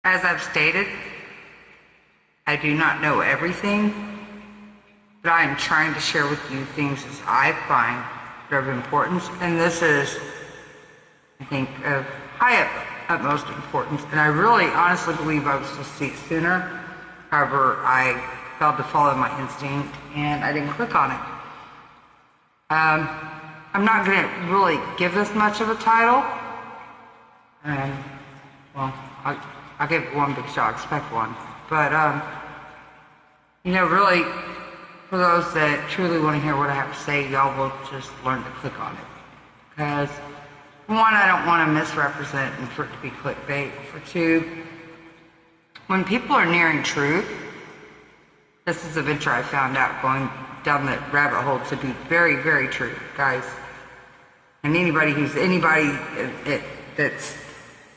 As I've stated, I do not know everything, but I am trying to share with you things as I find of importance, and this is, I think, of utmost importance, and I really honestly believe I was supposed to see it sooner. However, I failed to follow my instinct, and I didn't click on it. I'm not going to really give this much of a title, and, well, I'll give it one because y'all expect one, but, really, for those that truly want to hear what I have to say, y'all will just learn to click on it. Because, for one, I don't want to misrepresent and for it to be clickbait. For two, when people are nearing truth, this is a venture I found out going down the rabbit hole to be very, very true, guys. And anybody that's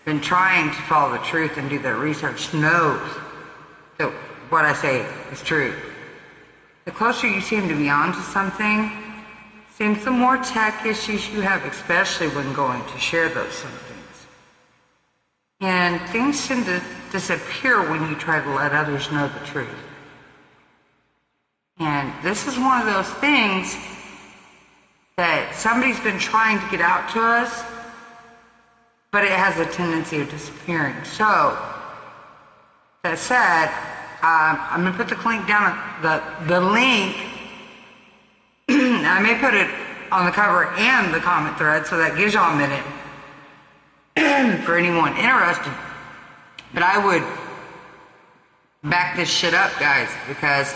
been trying to follow the truth and do their research knows that what I say is true. The closer you seem to be onto something, seems the more tech issues you have, especially when going to share those somethings. And things tend to disappear when you try to let others know the truth. And this is one of those things that somebody's been trying to get out to us, but it has a tendency of disappearing. So, that said, I'm going to put the link down, the link, I may put it on the cover and the comment thread, so that gives y'all a minute for anyone interested. But I would back this shit up, guys, because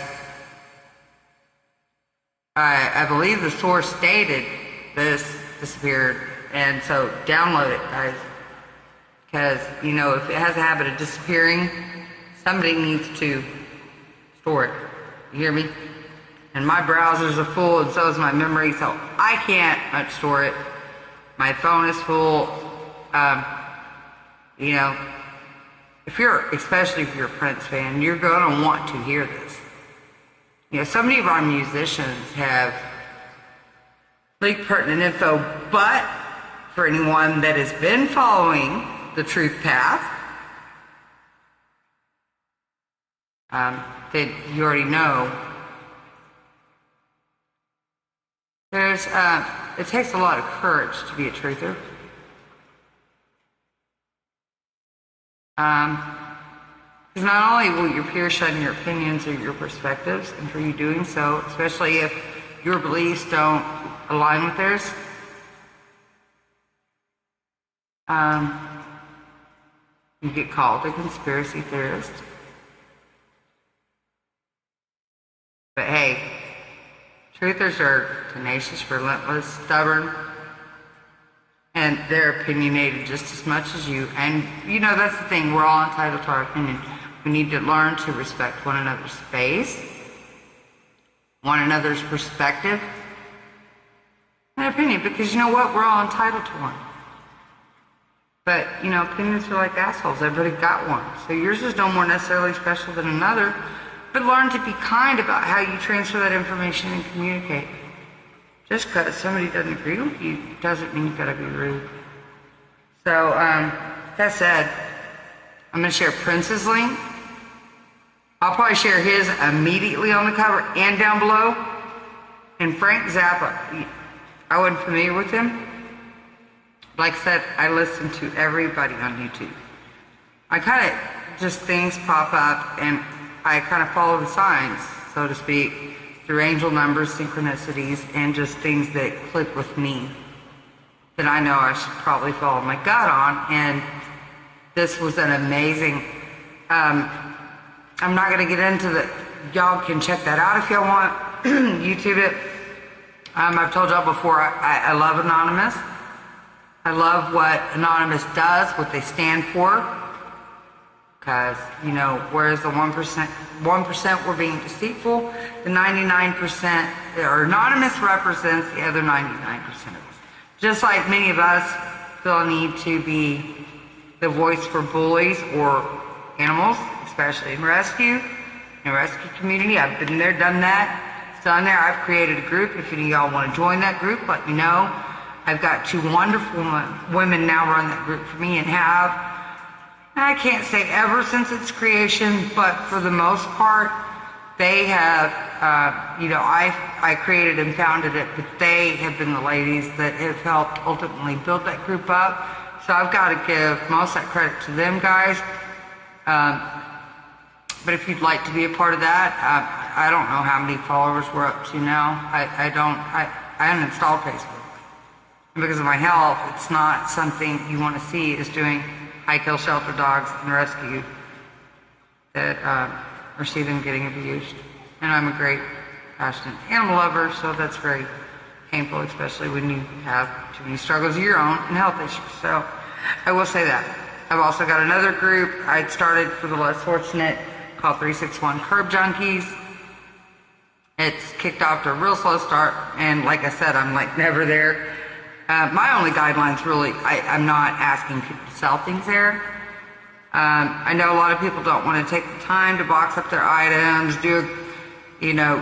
I believe the source stated this disappeared, and so download it, guys, because, if it has a habit of disappearing, somebody needs to store it. You hear me? And my browsers are full, and so is my memory, so I can't much store it. My phone is full. Especially if you're a Prince fan, you're gonna want to hear this. So many of our musicians have leaked pertinent info, but for anyone that has been following the truth path, that you already know, it takes a lot of courage to be a truther. Because not only will your peers shun your opinions or your perspectives, and for you doing so, especially if your beliefs don't align with theirs, you get called a conspiracy theorist. But hey, truthers are tenacious, relentless, stubborn, and they're opinionated just as much as you. And that's the thing, we're all entitled to our opinion. We need to learn to respect one another's space, one another's perspective, and opinion, because you know what? We're all entitled to one. But, opinions are like assholes. Everybody got one. So yours is no more necessarily special than another, but learn to be kind about how you transfer that information and communicate. Just because somebody doesn't agree with you doesn't mean you've got to be rude. So, that said, I'm going to share Prince's link. I'll probably share his immediately on the cover and down below. And Frank Zappa, I wasn't familiar with him. Like I said, I listen to everybody on YouTube. I kind of just things pop up and I kind of follow the signs, so to speak, through angel numbers, synchronicities, and just things that click with me that I know I should probably follow my gut on. And this was an amazing, I'm not going to get into the, y'all can check that out if y'all want, YouTube it. I've told y'all before, I love Anonymous. I love what Anonymous does, what they stand for. Because, whereas the 1% were being deceitful, the 99%, or Anonymous represents the other 99% of us. Just like many of us feel a need to be the voice for bullies or animals, especially in rescue community. I've been there, done that, still in there. I've created a group. If any of y'all want to join that group, let me know. I've got 2 wonderful women now run that group for me and have I can't say ever since its creation, but for the most part, they have, I created and founded it, but they have been the ladies that have helped ultimately build that group up. So I've got to give most of that credit to them guys. But if you'd like to be a part of that, I don't know how many followers we're up to now. I uninstalled Facebook. And because of my health, it's not something you want to see is doing high kill shelter dogs and rescue that, or see them getting abused. And I'm a great, passionate animal lover, so that's very painful, especially when you have too many struggles of your own and health issues. So I will say that. I've also got another group I'd started for the less fortunate called 361 Curb Junkies. It's kicked off to a real slow start, and like I said, I'm like never there. My only guidelines really, I'm not asking people to sell things there. I know a lot of people don't want to take the time to box up their items,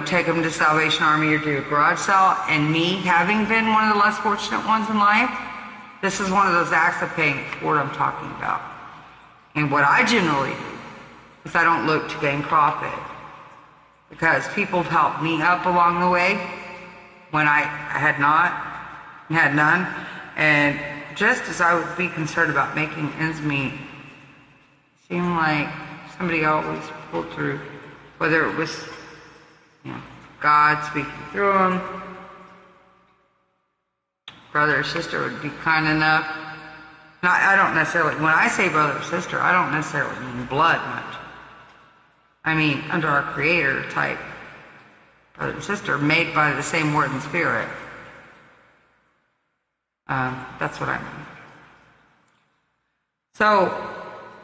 take them to Salvation Army or do a garage sale. And me, having been one of the less fortunate ones in life, this is one of those acts of paying it forward I'm talking about. And what I generally do is I don't look to gain profit, because people have helped me up along the way when I had none. And just as I would be concerned about making ends meet, it seemed like somebody always pulled through, whether it was God speaking through them, brother or sister would be kind enough. Now, I don't necessarily, when I say brother or sister, I don't necessarily mean blood much. I mean under our Creator type brother and sister, made by the same word and spirit. That's what I mean. So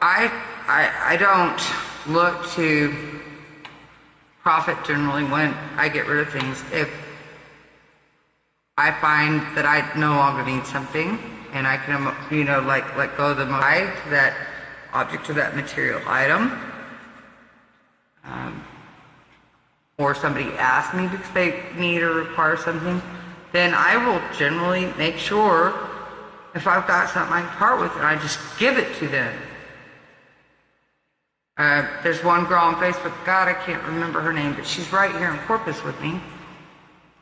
I don't look to profit generally when I get rid of things. If I find that I no longer need something and I can, let go of the motive to that object or that material item, or somebody asks me because they need or require something, then I will generally make sure if I've got something I can part with, and I just give it to them. There's one girl on Facebook, God, I can't remember her name, but she's right here in Corpus with me.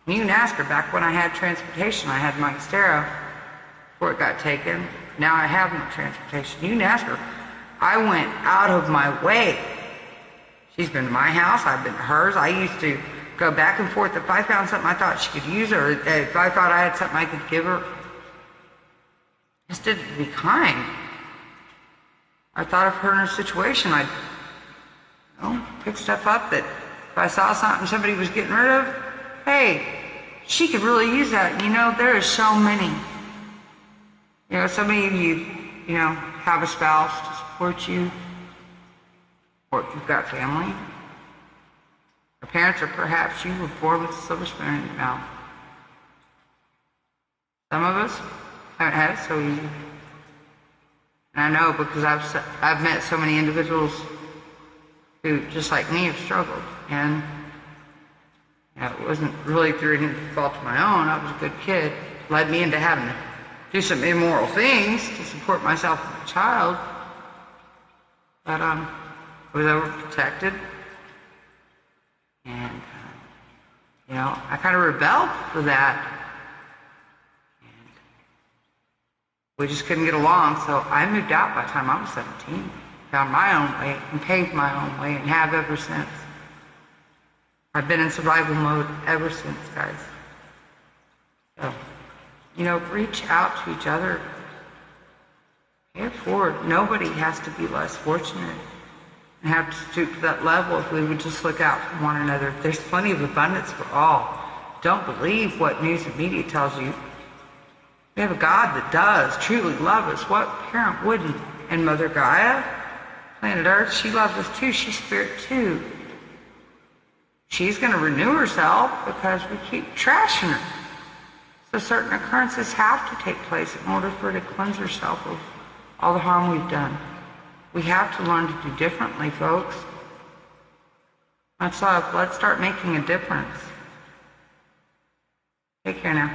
And you can ask her, back when I had transportation, I had my Xterra before it got taken. Now I have no transportation. You can ask her. I went out of my way. She's been to my house, I've been to hers. I used to go back and forth. If I found something I thought she could use, or if I thought I had something I could give her, just did it to be kind. I thought of her in her situation. I'd pick stuff up that if I saw something somebody was getting rid of, hey, she could really use that. There is so many. So many of you, have a spouse to support you, or you've got family. Or parents, or perhaps you were born with a silver spoon in your mouth. Some of us haven't had it so easy. And I know because I've met so many individuals who, just like me, have struggled. And it wasn't really through any fault of my own. I was a good kid. It led me into having to do some immoral things to support myself and my child. But I was overprotected. And, I kind of rebelled for that. And we just couldn't get along, so I moved out by the time I was 17. Found my own way and paved my own way, and have ever since. I've been in survival mode ever since, guys. So, reach out to each other. Pay it forward. Nobody has to be less fortunate and have to stoop to that level if we would just look out for one another. There's plenty of abundance for all. Don't believe what news and media tells you. We have a God that does truly love us. What parent wouldn't? And Mother Gaia, planet Earth, she loves us too. She's spirit too. She's going to renew herself because we keep trashing her. So certain occurrences have to take place in order for her to cleanse herself of all the harm we've done. We have to learn to do differently, folks. Let's start making a difference. Take care now.